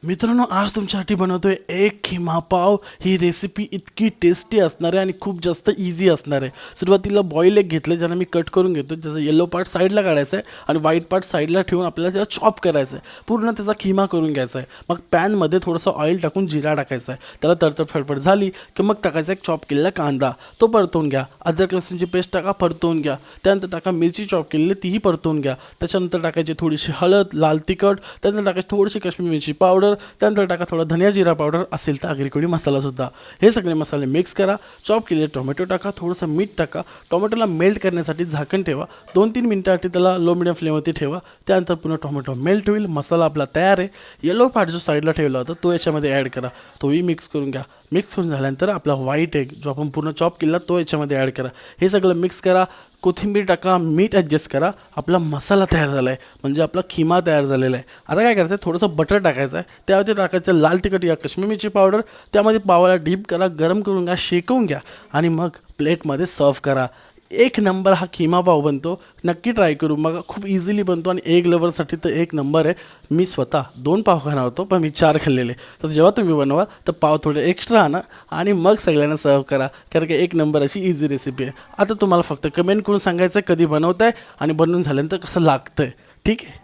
मित्रांनो, आज तुमच्यासाठी बनवतोय एक खिमा पाव. ही रेसिपी इतकी टेस्टी असणार आहे आणि खूप जास्त इझी असणार आहे. सुरुवातीला बॉईल एग घेतलं, ज्याला मी कट करून घेतो. त्याचा येलो पार्ट साईडला काढायचा आहे आणि व्हाईट पार्ट साईडला ठेवून आपल्याला त्याला चॉप करायचं आहे. पूर्ण त्याचा खिमा करून घ्यायचा आहे. मग पॅनमध्ये थोडंसं ऑइल टाकून जिरा टाकायचा आहे. त्याला तडतड फडफड झाली की मग टाकायचा एक चॉप केलेला कांदा, तो परतवून घ्या. अद्रक लसूणची पेस्ट टाका, परतवून घ्या. त्यानंतर टाका मिरची चॉप केलेली, तीही परतवून घ्या. त्याच्यानंतर टाकायची थोडीशी हळद, लाल तिखट. त्यानंतर टाकायची थोडीशी काश्मीरी मिरची पावडर. त्यानंतर टाका थोडा धनिया जिरा पावडर, असेल तर आगरी मसालासुद्धा. हे सगळे मसाले मिक्स करा. चॉप केलेले टोमॅटो टाका, थोडंसं मीठ टाका. टोमॅटोला मेल्ट करण्यासाठी झाकण ठेवा. 2-3 मिनिटांसाठी त्याला लो मिडियम फ्लेमवरती ठेवा. त्यानंतर पुन्हा टोमॅटो मेल्ट होईल. मसाला आपला तयार आहे. येलो पार्ट जो साईडला ठेवला होता तो याच्यामध्ये ॲड करा. तोही मिक्स करून घ्या. मिक्स करून झाल्यानंतर आपला व्हाईट एग जो आपण पूर्ण चॉप केला तो याच्यामध्ये ॲड करा. हे सगळं मिक्स करा. कोथिंबीर टाका, मीठ ॲडजस्ट करा. आपला मसाला तयार झाला आहे, म्हणजे आपला खिमा तयार झालेला आहे. आता काय करायचं आहे, थोडंसं बटर टाकायचं आहे. त्यावरती टाकायचं लाल तिखट या काश्मीरी मिरची पावडर. त्यामध्ये पावाला डीप करा, गरम करून घ्या, शेकवून घ्या आणि मग प्लेटमध्ये सर्व करा. एक नंबर हा खिमा पाव बनतो. नक्की ट्राय करू. मग खूप इझिली बनतो आणि एग लवरसाठी तर एक नंबर आहे. मी स्वतः 2 पाव खाणार होतो, पण मी 4 खाल्लेले. तर जेव्हा तुम्ही बनवा तर पाव थोडे एक्स्ट्रा आणा आणि मग सगळ्यांना सर्व करा, कारण की एक नंबर अशी इझी रेसिपी आहे. आता तुम्हाला फक्त कमेंट करून सांगायचं कधी बनवताय आणि बनवून झाल्यानंतर कसं लागतंय. ठीक आहे.